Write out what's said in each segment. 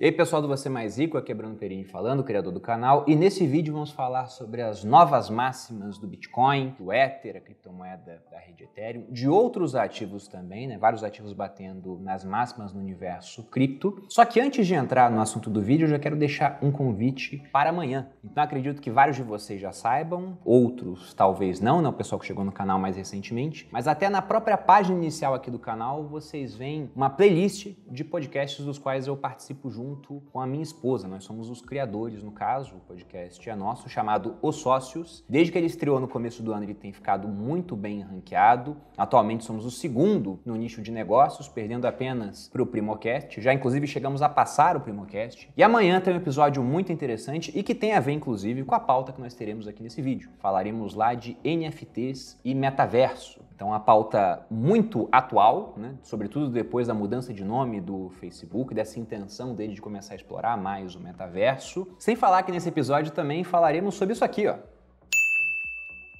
E aí pessoal do Você Mais Rico, aqui é Bruno Perini falando, criador do canal, e nesse vídeo vamos falar sobre as novas máximas do Bitcoin, do Ether, a criptomoeda da rede Ethereum, de outros ativos também, né? Vários ativos batendo nas máximas no universo cripto. Só que antes de entrar no assunto do vídeo, eu já quero deixar um convite para amanhã. Então acredito que vários de vocês já saibam, outros talvez não, né? O pessoal que chegou no canal mais recentemente, mas até na própria página inicial aqui do canal vocês veem uma playlist de podcasts dos quais eu participo junto com a minha esposa. Nós somos os criadores, no caso, o podcast é nosso, chamado Os Sócios. Desde que ele estreou no começo do ano, ele tem ficado muito bem ranqueado. Atualmente somos o segundo no nicho de negócios, perdendo apenas para o Primocast. Já, inclusive, chegamos a passar o Primocast. E amanhã tem um episódio muito interessante e que tem a ver, inclusive, com a pauta que nós teremos aqui nesse vídeo. Falaremos lá de NFTs e metaverso. Então, uma pauta muito atual, né? Sobretudo depois da mudança de nome do Facebook, dessa intenção dele de começar a explorar mais o metaverso. Sem falar que nesse episódio também falaremos sobre isso aqui, ó.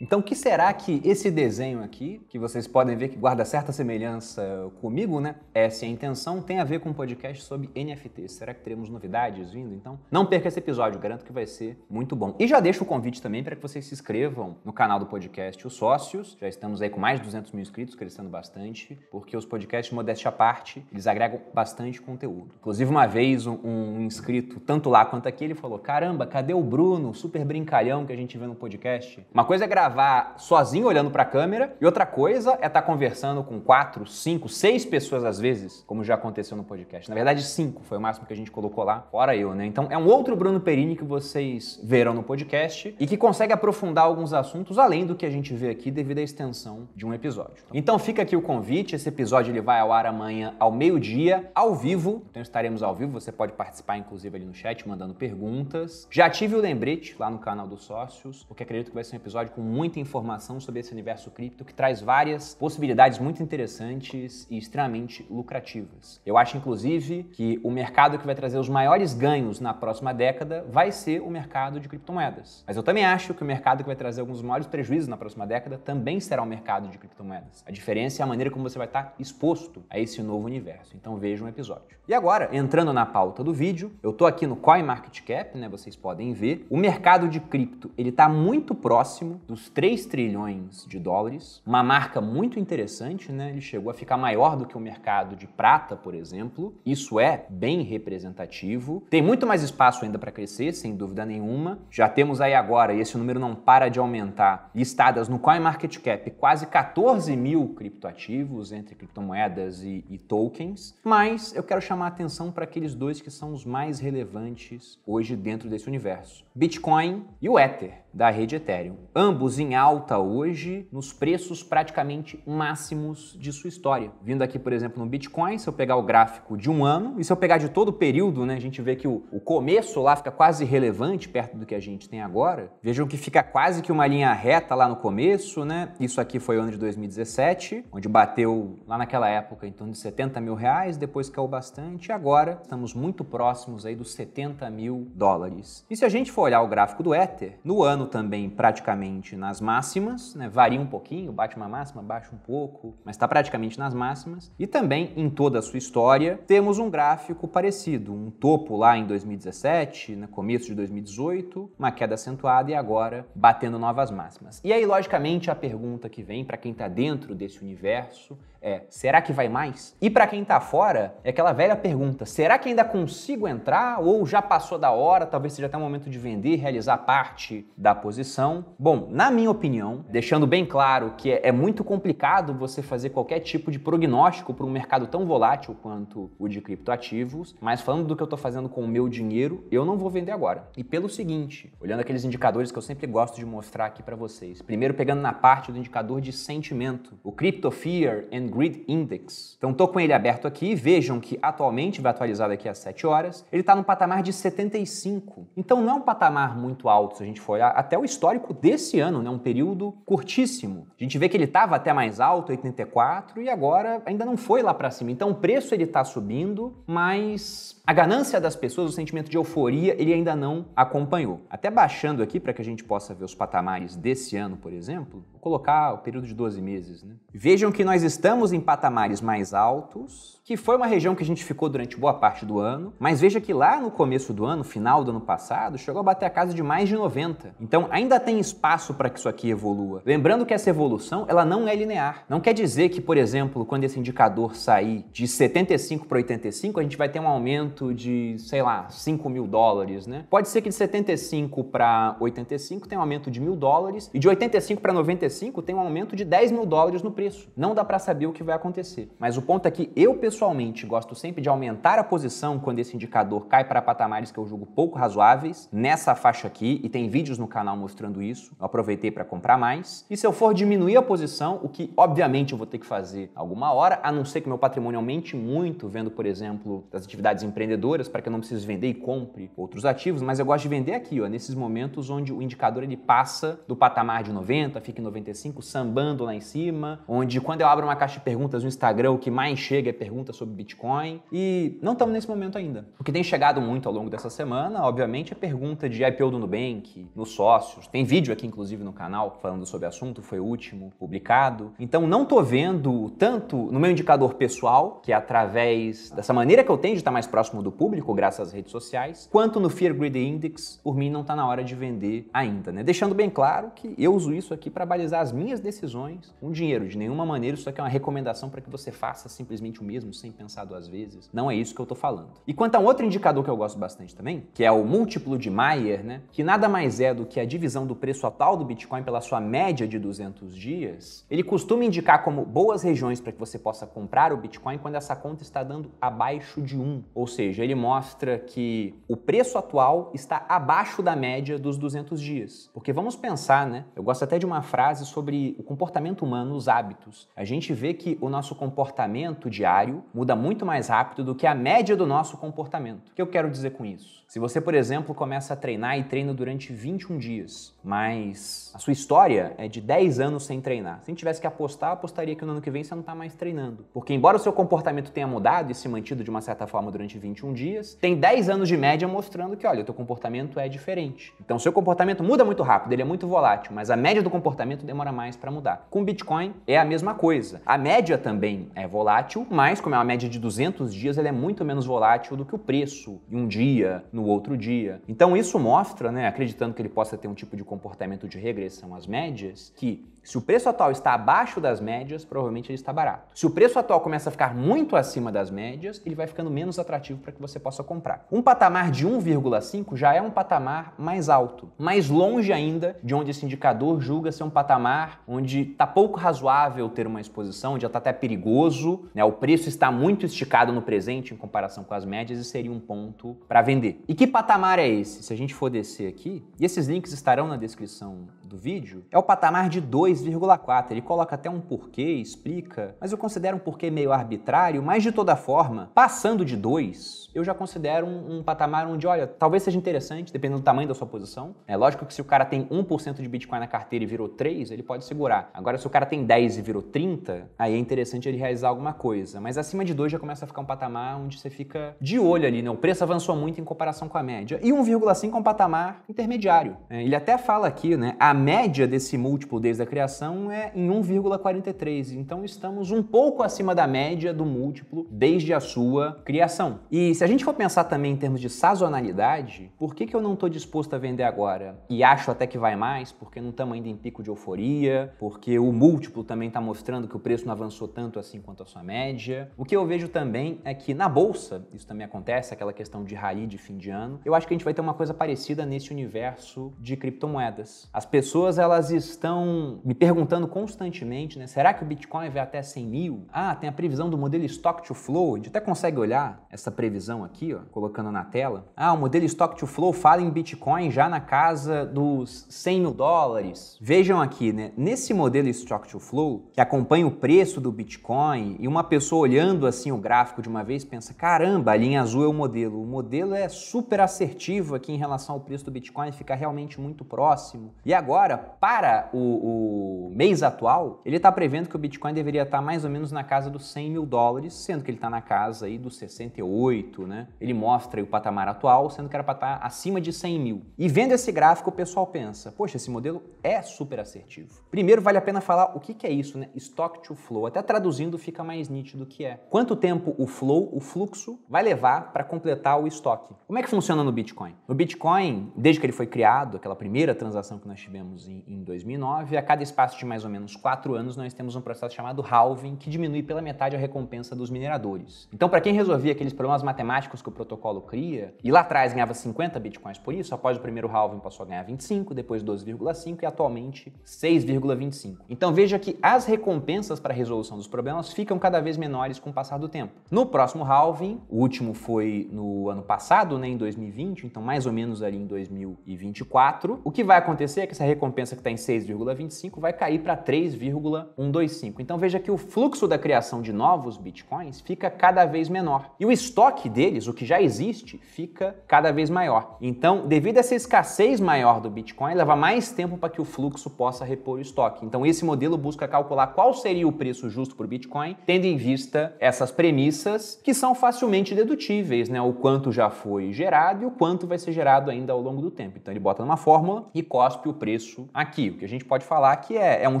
Então, o que será que esse desenho aqui, que vocês podem ver que guarda certa semelhança comigo, né? Se a intenção tem a ver com um podcast sobre NFTs. Será que teremos novidades vindo? Então, não perca esse episódio, garanto que vai ser muito bom. E já deixo o convite também para que vocês se inscrevam no canal do podcast Os Sócios. Já estamos aí com mais de 200 mil inscritos, crescendo bastante, porque os podcasts, modéstia à parte, eles agregam bastante conteúdo. Inclusive, uma vez, um inscrito, tanto lá quanto aqui, ele falou: caramba, cadê o Bruno, super brincalhão que a gente vê no podcast? Uma coisa é gravar sozinho olhando para a câmera e outra coisa é estar conversando com 4, 5, 6 pessoas às vezes, como já aconteceu no podcast. Na verdade 5 foi o máximo que a gente colocou lá, fora eu, né? Então é um outro Bruno Perini que vocês verão no podcast e que consegue aprofundar alguns assuntos além do que a gente vê aqui devido à extensão de um episódio. Então fica aqui o convite, esse episódio ele vai ao ar amanhã ao meio-dia, ao vivo, então estaremos ao vivo, você pode participar inclusive ali no chat mandando perguntas. Já ative o lembrete lá no canal dos sócios, porque acredito que vai ser um episódio com muita informação sobre esse universo cripto que traz várias possibilidades muito interessantes e extremamente lucrativas. Eu acho, inclusive, que o mercado que vai trazer os maiores ganhos na próxima década vai ser o mercado de criptomoedas. Mas eu também acho que o mercado que vai trazer alguns dos maiores prejuízos na próxima década também será o mercado de criptomoedas. A diferença é a maneira como você vai estar exposto a esse novo universo. Então veja um episódio. E agora, entrando na pauta do vídeo, eu tô aqui no CoinMarketCap, né? Vocês podem ver. O mercado de cripto, ele tá muito próximo dos 3 trilhões de dólares, uma marca muito interessante, né? Ele chegou a ficar maior do que o mercado de prata, por exemplo. Isso é bem representativo. Tem muito mais espaço ainda para crescer, sem dúvida nenhuma. Já temos aí agora, e esse número não para de aumentar, listadas no CoinMarketCap quase 14 mil criptoativos, entre criptomoedas e tokens. Mas eu quero chamar a atenção para aqueles dois que são os mais relevantes hoje dentro desse universo: Bitcoin e o Ether, da rede Ethereum. Ambos em alta hoje, nos preços praticamente máximos de sua história. Vindo aqui, por exemplo, no Bitcoin, se eu pegar o gráfico de um ano, e se eu pegar de todo o período, né, a gente vê que o começo lá fica quase irrelevante perto do que a gente tem agora. Vejam que fica quase que uma linha reta lá no começo, né? Isso aqui foi o ano de 2017, onde bateu lá naquela época em torno de 70 mil reais, depois caiu bastante, e agora estamos muito próximos aí dos 70 mil dólares. E se a gente for olhar o gráfico do Ether, no ano também praticamente nas máximas, né? Varia um pouquinho, bate uma máxima, baixa um pouco, mas está praticamente nas máximas. E também em toda a sua história temos um gráfico parecido, um topo lá em 2017, no começo de 2018, uma queda acentuada e agora batendo novas máximas. E aí, logicamente, a pergunta que vem para quem está dentro desse universo é: será que vai mais? E para quem tá fora, é aquela velha pergunta: será que ainda consigo entrar ou já passou da hora, talvez seja até o momento de vender, realizar parte da posição? Bom, na minha opinião, deixando bem claro que é muito complicado você fazer qualquer tipo de prognóstico para um mercado tão volátil quanto o de criptoativos, mas falando do que eu tô fazendo com o meu dinheiro, eu não vou vender agora. E pelo seguinte, olhando aqueles indicadores que eu sempre gosto de mostrar aqui para vocês. Primeiro pegando na parte do indicador de sentimento, o Crypto Fear and Greed Index. Então estou com ele aberto aqui, vejam que atualmente, vai atualizar daqui a 7 horas, ele está no patamar de 75. Então não é um patamar muito alto se a gente for olhar até o histórico desse ano, né? Um período curtíssimo. A gente vê que ele estava até mais alto, 84, e agora ainda não foi lá para cima. Então o preço ele está subindo, mas a ganância das pessoas, o sentimento de euforia, ele ainda não acompanhou. Até baixando aqui para que a gente possa ver os patamares desse ano, por exemplo, vou colocar o período de 12 meses, né? Vejam que nós estamos chegamos em patamares mais altos, que foi uma região que a gente ficou durante boa parte do ano, mas veja que lá no começo do ano, final do ano passado, chegou a bater a casa de mais de 90. Então ainda tem espaço para que isso aqui evolua. Lembrando que essa evolução, ela não é linear. Não quer dizer que, por exemplo, quando esse indicador sair de 75 para 85, a gente vai ter um aumento de, sei lá, 5 mil dólares, né? Pode ser que de 75 para 85 tenha um aumento de $1.000 e de 85 para 95 tem um aumento de 10 mil dólares no preço. Não dá para saber o que vai acontecer. Mas o ponto é que eu, pessoalmente, gosto sempre de aumentar a posição quando esse indicador cai para patamares que eu julgo pouco razoáveis, nessa faixa aqui, e tem vídeos no canal mostrando isso. Eu aproveitei para comprar mais. E se eu for diminuir a posição, o que obviamente eu vou ter que fazer alguma hora, a não ser que meu patrimônio aumente muito, vendo, por exemplo, das atividades empreendedoras, para que eu não precise vender e compre outros ativos, mas eu gosto de vender aqui, ó, nesses momentos onde o indicador ele passa do patamar de 90, fica em 95, sambando lá em cima, onde quando eu abro uma caixa de perguntas no Instagram, o que mais chega é pergunta sobre Bitcoin, e não estamos nesse momento ainda. O que tem chegado muito ao longo dessa semana, obviamente, é pergunta de IPO do Nubank, nos sócios. Tem vídeo aqui, inclusive, no canal falando sobre o assunto, foi o último publicado. Então, não tô vendo tanto no meu indicador pessoal, que é através dessa maneira que eu tenho de estar mais próximo do público, graças às redes sociais, quanto no Fear Greed Index, por mim não tá na hora de vender ainda, né? Deixando bem claro que eu uso isso aqui para balizar as minhas decisões com dinheiro. De nenhuma maneira isso aqui é uma recomendação para que você faça simplesmente o mesmo, sem pensar duas vezes. Não é isso que eu tô falando. E quanto a um outro indicador que eu gosto bastante também, que é o múltiplo de Mayer, né? Que nada mais é do que a divisão do preço atual do Bitcoin pela sua média de 200 dias, ele costuma indicar como boas regiões para que você possa comprar o Bitcoin quando essa conta está dando abaixo de 1. Ou seja, ele mostra que o preço atual está abaixo da média dos 200 dias. Porque vamos pensar, né? Eu gosto até de uma frase sobre o comportamento humano, os hábitos. A gente vê que o nosso comportamento diário muda muito mais rápido do que a média do nosso comportamento. O que eu quero dizer com isso? Se você, por exemplo, começa a treinar e treina durante 21 dias, mas a sua história é de 10 anos sem treinar. Se a gente tivesse que apostar, eu apostaria que no ano que vem você não está mais treinando. Porque embora o seu comportamento tenha mudado e se mantido de uma certa forma durante 21 dias, tem 10 anos de média mostrando que, olha, o teu comportamento é diferente. Então, o seu comportamento muda muito rápido, ele é muito volátil, mas a média do comportamento demora mais para mudar. Com Bitcoin é a mesma coisa. A média também é volátil, mas como é uma média de 200 dias, ela é muito menos volátil do que o preço em um dia, no outro dia. Então, isso mostra, né, acreditando que ele possa ter um tipo de comportamento de regressão às médias, que se o preço atual está abaixo das médias, provavelmente ele está barato. Se o preço atual começa a ficar muito acima das médias, ele vai ficando menos atrativo para que você possa comprar. Um patamar de 1,5 já é um patamar mais alto, mais longe ainda de onde esse indicador julga ser um patamar onde está pouco razoável ter uma exposição, onde já está até perigoso, né? O preço está muito esticado no presente em comparação com as médias e seria um ponto para vender. E que patamar é esse? Se a gente for descer aqui, e esses links estarão na descrição do vídeo, é o patamar de 2,4. Ele coloca até um porquê, explica, mas eu considero um porquê meio arbitrário, mas de toda forma, passando de 2, eu já considero um patamar onde, olha, talvez seja interessante, dependendo do tamanho da sua posição. É lógico que se o cara tem 1% de Bitcoin na carteira e virou 3, ele pode segurar. Agora, se o cara tem 10 e virou 30, aí é interessante ele realizar alguma coisa. Mas acima de 2 já começa a ficar um patamar onde você fica de olho ali, né? O preço avançou muito em comparação com a média. E 1,5 é um patamar intermediário. Ele até fala aqui, né? A média desse múltiplo desde a criação é em 1,43. Então, estamos um pouco acima da média do múltiplo desde a sua criação. E se a gente for pensar também em termos de sazonalidade, por que eu não estou disposto a vender agora? E acho até que vai mais, porque não estamos ainda em pico de euforia, porque o múltiplo também está mostrando que o preço não avançou tanto assim quanto a sua média. O que eu vejo também é que na bolsa, isso também acontece, aquela questão de rally de fim de ano, eu acho que a gente vai ter uma coisa parecida nesse universo de criptomoedas. As pessoas, elas estão me perguntando constantemente, né? Será que o Bitcoin vai até 100 mil? Ah, tem a previsão do modelo Stock to Flow, a gente até consegue olhar essa previsão aqui, ó, colocando na tela. Ah, o modelo Stock to Flow fala em Bitcoin já na casa dos 100 mil dólares. Vejam aqui, né? Nesse modelo Stock to Flow, que acompanha o preço do Bitcoin, e uma pessoa olhando assim o gráfico de uma vez pensa, caramba, a linha azul é o modelo. O modelo é super assertivo aqui em relação ao preço do Bitcoin, fica realmente muito próximo. E agora agora, para o mês atual, ele está prevendo que o Bitcoin deveria estar mais ou menos na casa dos 100 mil dólares, sendo que ele está na casa aí dos 68, né? Ele mostra aí o patamar atual, sendo que era para estar acima de 100 mil. E vendo esse gráfico, o pessoal pensa, poxa, esse modelo é super assertivo. Primeiro, vale a pena falar o que é isso, né? Stock to flow. Até traduzindo fica mais nítido o que é. Quanto tempo o flow, o fluxo, vai levar para completar o estoque? Como é que funciona no Bitcoin? No Bitcoin, desde que ele foi criado, aquela primeira transação que nós tivemos em 2009, a cada espaço de mais ou menos 4 anos, nós temos um processo chamado halving, que diminui pela metade a recompensa dos mineradores. Então, para quem resolvia aqueles problemas matemáticos que o protocolo cria, e lá atrás ganhava 50 Bitcoins por isso, após o primeiro halving passou a ganhar 25, depois 12,5 e atualmente 6,25. Então veja que as recompensas para a resolução dos problemas ficam cada vez menores com o passar do tempo. No próximo halving, o último foi no ano passado, né, em 2020, então mais ou menos ali em 2024, o que vai acontecer é que essa recompensa que está em 6,25 vai cair para 3,125. Então veja que o fluxo da criação de novos Bitcoins fica cada vez menor. E o estoque deles, o que já existe, fica cada vez maior. Então, devido a essa escassez maior do Bitcoin, leva mais tempo para que o fluxo possa repor o estoque. Então, esse modelo busca calcular qual seria o preço justo por Bitcoin, tendo em vista essas premissas que são facilmente dedutíveis, né? O quanto já foi gerado e o quanto vai ser gerado ainda ao longo do tempo. Então, ele bota numa fórmula e cospe o preço aqui. O que a gente pode falar que é um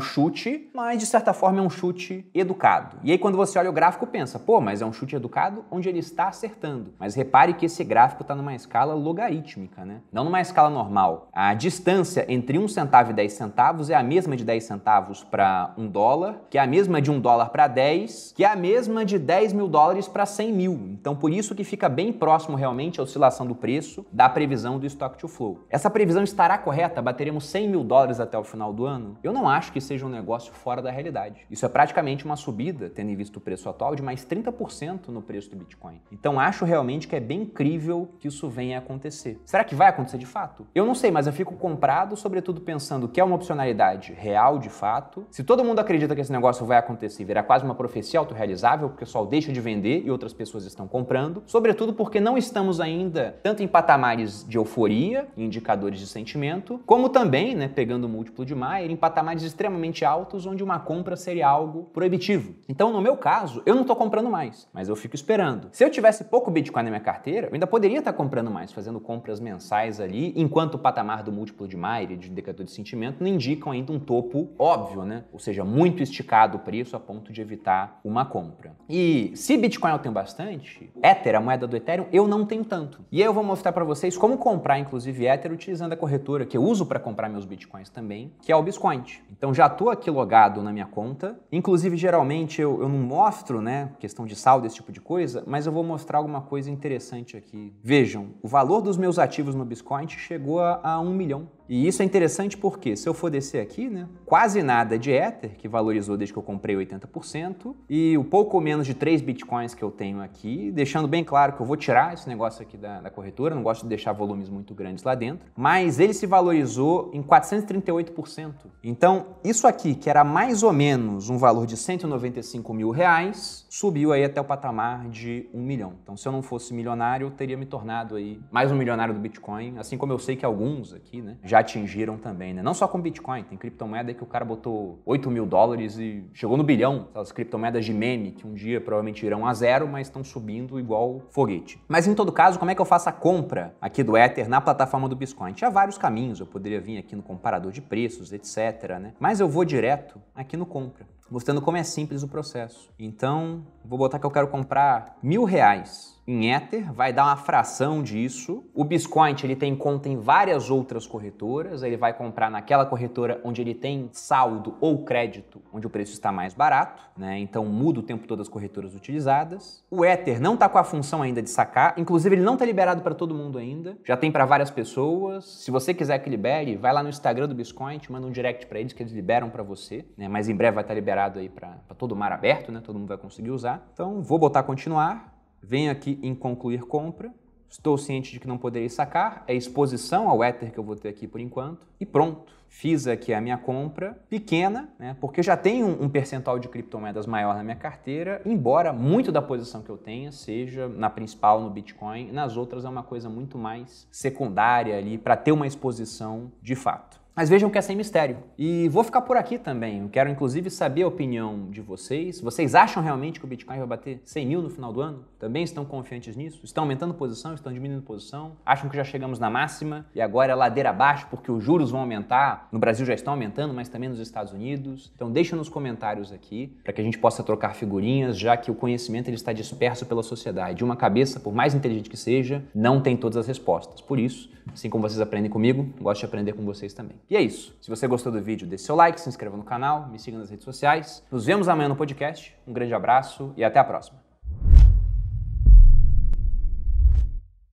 chute, mas de certa forma é um chute educado. E aí, quando você olha o gráfico, pensa, pô, mas é um chute educado onde ele está acertando. Mas repare que esse gráfico está numa escala logarítmica, né? Não numa escala normal. A distância entre 1 centavo e 10 centavos é a mesma de 10 centavos para $1, que é a mesma de $1 para 10, que é a mesma de 10 mil dólares para 100 mil. Então, por isso que fica bem próximo realmente a oscilação do preço da previsão do Stock to Flow. Essa previsão estará correta? Bateremos 100 mil dólares até o final do ano? Eu não acho que seja um negócio fora da realidade. Isso é praticamente uma subida, tendo em vista o preço atual, de mais 30% no preço do Bitcoin. Então, acho realmente que é bem incrível que isso venha a acontecer. Será que vai acontecer de fato? Eu não sei, mas eu fico comprado, sobretudo pensando que é uma opcionalidade real de fato. Se todo mundo acredita que esse negócio vai acontecer, virá quase uma profecia autorrealizável, porque o pessoal deixa de vender e outras pessoas estão comprando, sobretudo porque não estamos ainda tanto em patamares de euforia, indicadores de sentimento, como também, né, pegando o múltiplo de Mayer, em patamares extremamente altos, onde uma compra seria algo proibitivo. Então, no meu caso, eu não estou comprando mais, mas eu fico esperando. Se eu tivesse pouco Bitcoin na minha carteira, eu ainda poderia estar comprando mais, fazendo compras mensais ali, enquanto o patamar do múltiplo de Mayer e de indicador de sentimento não indicam ainda um topo óbvio, né? Ou seja, muito esticado o preço a ponto de evitar uma compra. E se Bitcoin eu tenho bastante, Ether, a moeda do Ethereum, eu não tenho tanto. E aí eu vou mostrar para vocês como comprar, inclusive, Ether utilizando a corretora que eu uso para comprar meus Bitcoins também, que é o Biscoint. Então já estou aqui logado na minha conta. Inclusive, geralmente eu não mostro, né, questão de saldo, esse tipo de coisa, mas eu vou mostrar alguma coisa interessante aqui. Vejam, o valor dos meus ativos no Biscoint chegou a 1 milhão. E isso é interessante porque, se eu for descer aqui, né, quase nada de Ether, que valorizou desde que eu comprei 80%, e o pouco menos de 3 Bitcoins que eu tenho aqui, deixando bem claro que eu vou tirar esse negócio aqui da corretora, não gosto de deixar volumes muito grandes lá dentro, mas ele se valorizou em 438%. Então, isso aqui, que era mais ou menos um valor de 195 mil reais, subiu aí até o patamar de 1 milhão. Então, se eu não fosse milionário, eu teria me tornado aí mais um milionário do Bitcoin, assim como eu sei que alguns aqui, né, já atingiram também, né? Não só com Bitcoin, tem criptomoeda que o cara botou 8 mil dólares e chegou no bilhão. Aquelas criptomoedas de meme que um dia provavelmente irão a zero, mas estão subindo igual foguete. Mas em todo caso, como é que eu faço a compra aqui do Ether na plataforma do Biscoint? Há vários caminhos, eu poderia vir aqui no comparador de preços, etc, né? Mas eu vou direto aqui no compra, mostrando como é simples o processo. Então, vou botar que eu quero comprar R$1.000 em Ether, vai dar uma fração disso. O Biscoint, ele tem conta em várias outras corretoras, ele vai comprar naquela corretora onde ele tem saldo ou crédito, onde o preço está mais barato, né? Então muda o tempo todo as corretoras utilizadas. O Ether não está com a função ainda de sacar, inclusive ele não está liberado para todo mundo ainda, já tem para várias pessoas. Se você quiser que libere, vai lá no Instagram do Biscoint, manda um direct para eles que eles liberam para você, né? Mas em breve vai estar liberado aí para todo o mar aberto, né? Todo mundo vai conseguir usar. Então vou botar continuar. Venho aqui em concluir compra, estou ciente de que não poderei sacar, é exposição ao Ether que eu vou ter aqui por enquanto, e pronto. Fiz aqui a minha compra pequena, né, porque eu já tenho um percentual de criptomoedas maior na minha carteira, embora muito da posição que eu tenha seja na principal, no Bitcoin, nas outras é uma coisa muito mais secundária ali, para ter uma exposição de fato. Mas vejam que é sem mistério. E vou ficar por aqui também. Eu quero, inclusive, saber a opinião de vocês. Vocês acham realmente que o Bitcoin vai bater 100 mil no final do ano? Também estão confiantes nisso? Estão aumentando posição? Estão diminuindo posição? Acham que já chegamos na máxima e agora é ladeira abaixo porque os juros vão aumentar? No Brasil já estão aumentando, mas também nos Estados Unidos. Então deixa nos comentários aqui para que a gente possa trocar figurinhas, já que o conhecimento ele está disperso pela sociedade. Uma cabeça, por mais inteligente que seja, não tem todas as respostas. Por isso, assim como vocês aprendem comigo, gosto de aprender com vocês também. E é isso. Se você gostou do vídeo, deixe seu like, se inscreva no canal, me siga nas redes sociais. Nos vemos amanhã no podcast. Um grande abraço e até a próxima.